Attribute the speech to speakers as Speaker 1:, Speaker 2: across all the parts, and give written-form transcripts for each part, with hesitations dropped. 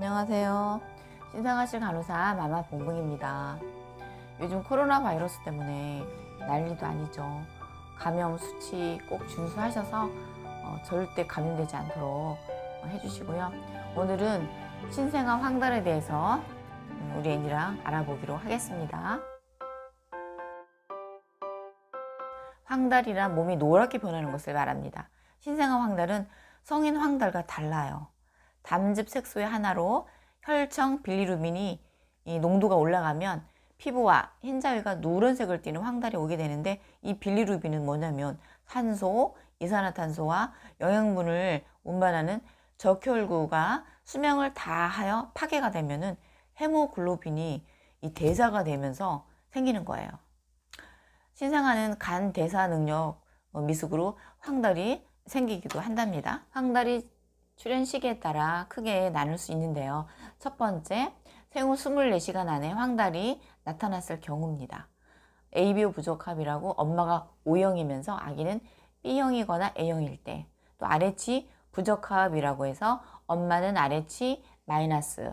Speaker 1: 안녕하세요. 신생아실 간호사 마마 봉봉입니다. 요즘 코로나 바이러스 때문에 난리도 아니죠. 감염 수치 꼭 준수하셔서 절대 감염되지 않도록 해주시고요. 오늘은 신생아 황달에 대해서 우리 애니랑 알아보기로 하겠습니다. 황달이란 몸이 노랗게 변하는 것을 말합니다. 신생아 황달은 성인 황달과 달라요. 담즙 색소의 하나로 혈청 빌리루빈이 농도가 올라가면 피부와 흰자위가 누런색을 띠는 황달이 오게 되는데, 이 빌리루빈은 뭐냐면 산소, 이산화탄소와 영양분을 운반하는 적혈구가 수명을 다하여 파괴가 되면은 헤모글로빈이 이 대사가 되면서 생기는 거예요. 신생아는 간 대사 능력 미숙으로 황달이 생기기도 한답니다. 황달이 출현 시기에 따라 크게 나눌 수 있는데요. 첫 번째, 생후 24시간 안에 황달이 나타났을 경우입니다. ABO 부적합이라고 엄마가 O형이면서 아기는 B형이거나 A형일 때, 또 RH 부적합이라고 해서 엄마는 RH 마이너스,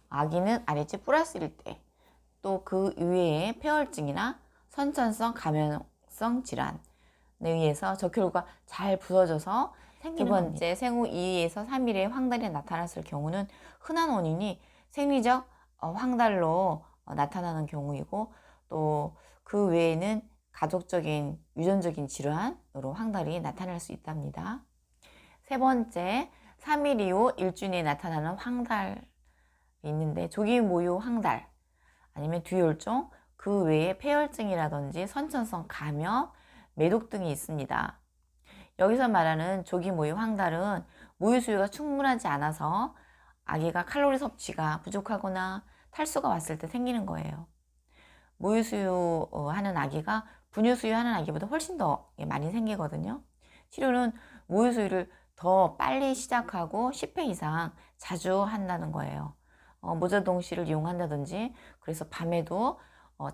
Speaker 1: 아기는 RH 플러스일 때, 또 그 이외에 폐혈증이나 선천성 감염성 질환에 의해서 적혈구가 잘 부서져서 생기는 겁니다. 두 번째, 생후 2에서 3일에 황달이 나타났을 경우는 흔한 원인이 생리적 황달로 나타나는 경우이고, 또 그 외에는 가족적인 유전적인 질환으로 황달이 나타날 수 있답니다. 세 번째, 3일 이후 일주일에 나타나는 황달이 있는데, 조기 모유 황달 아니면 두혈종, 그 외에 폐혈증이라든지 선천성 감염, 매독 등이 있습니다. 여기서 말하는 조기 모유 황달은 모유 수유가 충분하지 않아서 아기가 칼로리 섭취가 부족하거나 탈수가 왔을 때 생기는 거예요. 모유 수유하는 아기가 분유 수유하는 아기보다 훨씬 더 많이 생기거든요. 치료는 모유 수유를 더 빨리 시작하고 10회 이상 자주 한다는 거예요. 모자동실을 이용한다든지, 그래서 밤에도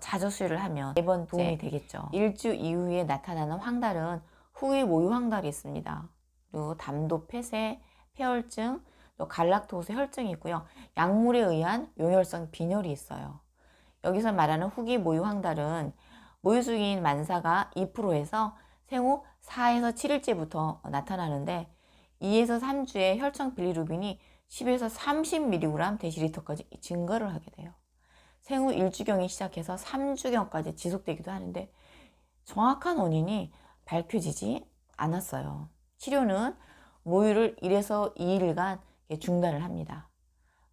Speaker 1: 자주 수유를 하면 매번 도움이 되겠죠. 일주 이후에 나타나는 황달은 후위 모유 황달이 있습니다. 그리고 담도 폐쇄, 폐혈증, 또 갈락토스 혈증이 있고요. 약물에 의한 용혈성 빈혈이 있어요. 여기서 말하는 후기 모유 황달은 모유 수유인 만사가 2%에서 생후 4에서 7일째부터 나타나는데, 2에서 3주에 혈청 빌리루빈이 10에서 30mg 데시리터까지 증가를 하게 돼요. 생후 1주경이 시작해서 3주경까지 지속되기도 하는데, 정확한 원인이 밝혀지지 않았어요. 치료는 모유를 1에서 2일간 중단을 합니다.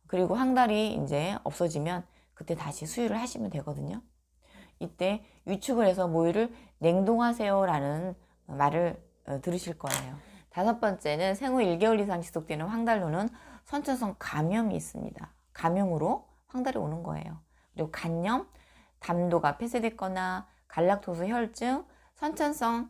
Speaker 1: 그리고 황달이 이제 없어지면 그때 다시 수유를 하시면 되거든요. 이때 위축을 해서 모유를 냉동하세요 라는 말을 들으실 거예요. 다섯 번째는 생후 1개월 이상 지속되는 황달로는 선천성 감염이 있습니다. 감염으로 황달이 오는 거예요. 그리고 간염, 담도가 폐쇄됐거나 갈락토스 혈증, 선천성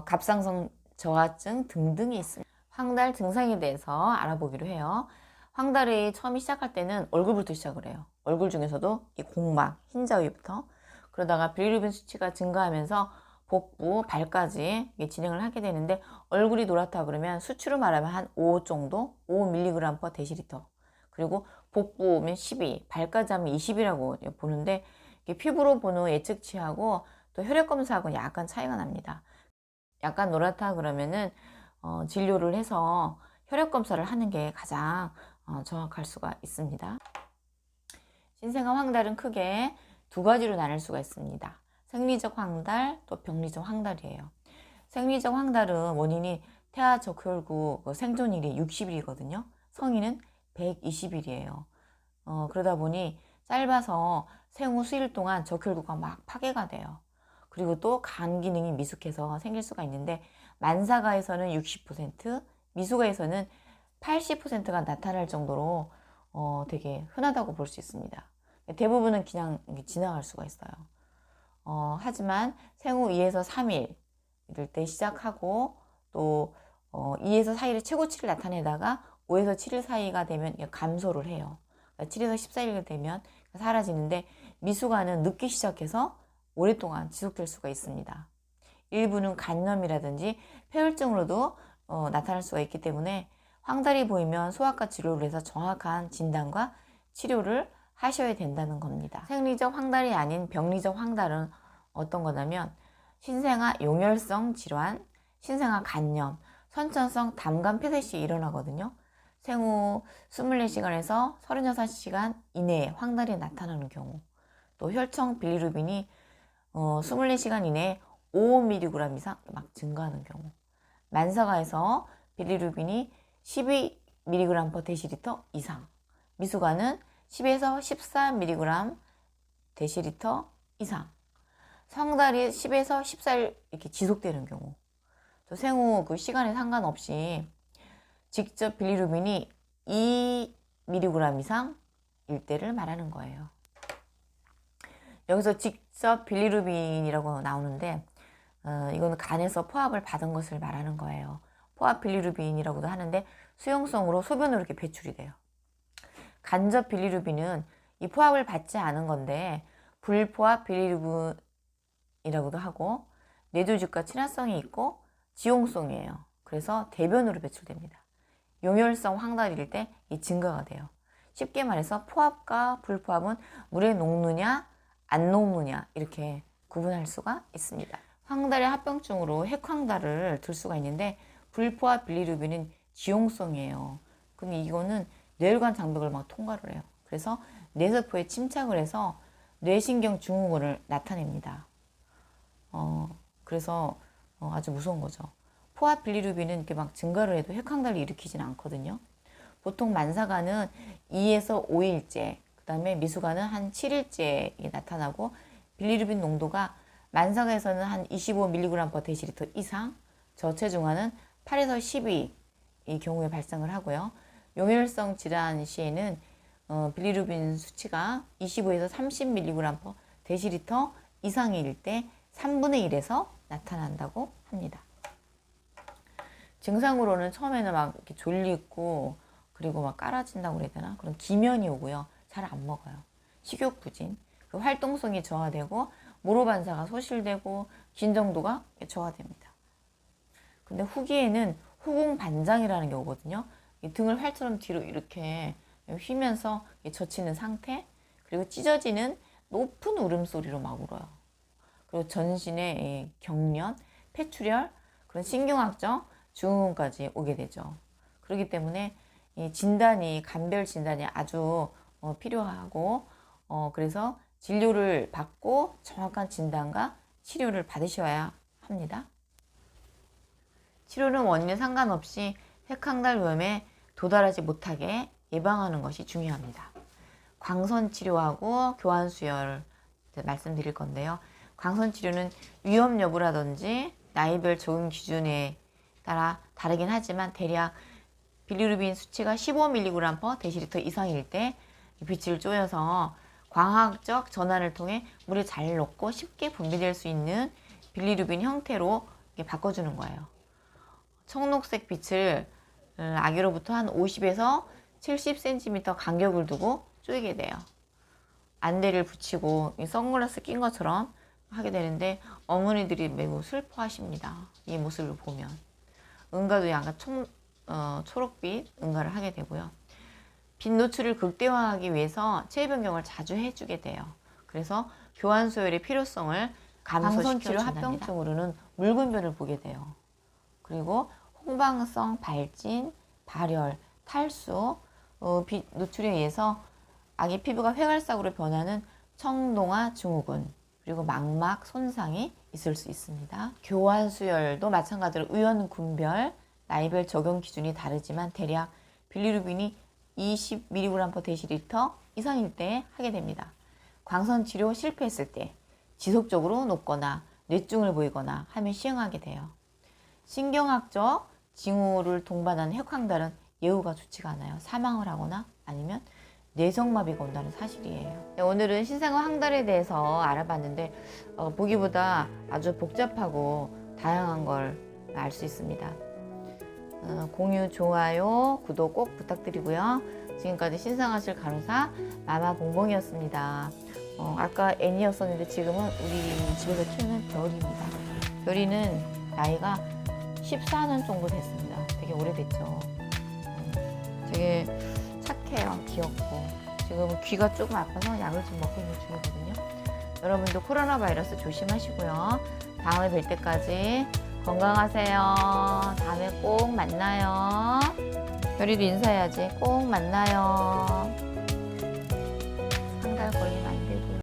Speaker 1: 갑상선 저하증 등등이 있습니다. 황달 증상에 대해서 알아보기로 해요. 황달이 처음 시작할 때는 얼굴부터 시작을 해요. 얼굴 중에서도 이 공막, 흰자위부터, 그러다가 빌리루빈 수치가 증가하면서 복부, 발까지 진행을 하게 되는데, 얼굴이 노랗다 그러면 수치로 말하면 한 5 정도, 5mg/dL, 그리고 복부 오면 12, 발까지 하면 20이라고 보는데, 피부로 보는 예측치하고 또 혈액 검사하고 약간 차이가 납니다. 약간 노랗다 그러면은 진료를 해서 혈액 검사를 하는 게 가장 정확할 수가 있습니다. 신생아 황달은 크게 두 가지로 나눌 수가 있습니다. 생리적 황달, 또 병리적 황달이에요. 생리적 황달은 원인이 태아 적혈구 생존일이 60일이거든요. 성인은 120일이에요. 그러다 보니 짧아서 생후 수일 동안 적혈구가 막 파괴가 돼요. 그리고 또 간 기능이 미숙해서 생길 수가 있는데, 만사가에서는 60%, 미숙아에서는 80%가 나타날 정도로 되게 흔하다고 볼 수 있습니다. 대부분은 그냥 지나갈 수가 있어요. 하지만 생후 2에서 3일 이럴 때 시작하고, 또 2에서 4일에 최고치를 나타내다가 5에서 7일 사이가 되면 감소를 해요. 7에서 14일 되면 사라지는데, 미숙아는 늦게 시작해서 오랫동안 지속될 수가 있습니다. 일부는 간염이라든지 폐혈증으로도 나타날 수가 있기 때문에 황달이 보이면 소아과 진료를 해서 정확한 진단과 치료를 하셔야 된다는 겁니다. 생리적 황달이 아닌 병리적 황달은 어떤 거냐면 신생아 용혈성 질환, 신생아 간염, 선천성 담간 폐쇄시 일어나거든요. 생후 24시간에서 36시간 이내에 황달이 나타나는 경우, 또 혈청 빌리루빈이 24시간 이내에 5mg 이상 막 증가하는 경우, 만사가에서 빌리루빈이 12mg/dL 이상, 미숙아는 10에서 14mg/dL 이상, 성달이 10에서 14일 이렇게 지속되는 경우, 또 생후 그 시간에 상관없이 직접 빌리루빈이 2mg 이상일 때를 말하는 거예요. 여기서 직접 빌리루빈이라고 나오는데 이거는 간에서 포압을 받은 것을 말하는 거예요. 포압 빌리루빈이라고도 하는데 수용성으로 소변으로 이렇게 배출이 돼요. 간접 빌리루빈은 이 포압을 받지 않은 건데 불포압 빌리루빈이라고도 하고 뇌조직과 친화성이 있고 지용성이에요. 그래서 대변으로 배출됩니다. 용혈성 황달일 때 이 증가가 돼요. 쉽게 말해서 포압과 불포압은 물에 녹느냐 안 녹느냐 이렇게 구분할 수가 있습니다. 황달의 합병증으로 핵황달을 들 수가 있는데 불포압 빌리루빈은 지용성이에요. 근데 이거는 뇌혈관 장벽을 막 통과를 해요. 그래서 뇌세포에 침착을 해서 뇌신경 증후군을 나타냅니다. 그래서 아주 무서운 거죠. 포압 빌리루빈은 이렇게 막 증가를 해도 핵황달을 일으키지는 않거든요. 보통 만사가는 2에서 5일째, 그 다음에 미숙아는 한 7일째 나타나고 빌리루빈 농도가 만사가에서는 한 25mg/dL 이상, 저체중아는 8에서 12 이 경우에 발생을 하고요. 용혈성 질환 시에는 빌리루빈 수치가 25에서 30mg/dL 이상일 때 3분의 1에서 나타난다고 합니다. 증상으로는 처음에는 막 이렇게 졸리고 그리고 막 깔아진다고 그래야 되나? 그런 기면이 오고요. 잘 안 먹어요. 식욕 부진, 그 활동성이 저하되고 모로 반사가 소실되고 긴정도가 저하됩니다. 근데 후기에는 후궁 반장이라는 게 오거든요. 이 등을 활처럼 뒤로 이렇게 휘면서 젖히는 상태, 그리고 찢어지는 높은 울음소리로 막 울어요. 그리고 전신에 경련, 폐출혈, 그런 신경학적 증후군까지 오게 되죠. 그렇기 때문에 이 진단이, 감별 진단이 아주 필요하고 그래서 진료를 받고 정확한 진단과 치료를 받으셔야 합니다. 치료는 원인에 상관없이 핵황달 위험에 도달하지 못하게 예방하는 것이 중요합니다. 광선 치료하고 교환 수혈 말씀드릴 건데요. 광선 치료는 위험 여부라든지 나이별 적용 기준에 따라 다르긴 하지만 대략 빌리루빈 수치가 15mg/dL 이상일 때 빛을 쪼여서 광학적 전환을 통해 물에 잘 녹고 쉽게 분비될 수 있는 빌리루빈 형태로 바꿔주는 거예요. 청록색 빛을 아기로부터 한 50에서 70cm 간격을 두고 쪼이게 돼요. 안대를 붙이고 선글라스 낀 것처럼 하게 되는데 어머니들이 매우 슬퍼하십니다. 이 모습을 보면. 응가도 약간 초록빛 응가를 하게 되고요. 빛 노출을 극대화하기 위해서 체위 변경을 자주 해주게 돼요. 그래서 교환 수혈의 필요성을 감소시켜 준답니다. 합병증으로는 묽은변을 보게 돼요. 그리고 홍방성 발진, 발열, 탈수, 빛 노출에 의해서 아기 피부가 회갈색으로 변하는 청동화 증후군, 그리고 망막 손상이 있을 수 있습니다. 교환 수혈도 마찬가지로 의원 군별, 나이별 적용 기준이 다르지만 대략 빌리루빈이 20mg/dL 이상일 때 하게 됩니다. 광선 치료 실패했을 때 지속적으로 녹거나 뇌증을 보이거나 하면 시행하게 돼요. 신경학적 징후를 동반하는 핵황달은 예후가 좋지가 않아요. 사망을 하거나 아니면 뇌성마비가 온다는 사실이에요. 네, 오늘은 신생아 황달에 대해서 알아봤는데 보기보다 아주 복잡하고 다양한 걸 알 수 있습니다. 공유, 좋아요, 구독 꼭 부탁드리고요. 지금까지 신생아실 간호사 마마봉봉이었습니다. 아까 애니였었는데 지금은 우리 집에서 키우는 별입니다. 별이는 나이가 14년 정도 됐습니다. 되게 오래됐죠. 되게 착해요. 귀엽고. 지금 귀가 조금 아파서 약을 좀 먹고 있는 중이거든요. 여러분도 코로나 바이러스 조심하시고요. 다음에 뵐 때까지 건강하세요. 다음에 꼭 만나요. 별이도 인사해야지. 꼭 만나요. 한 달 걸리면 안 돼.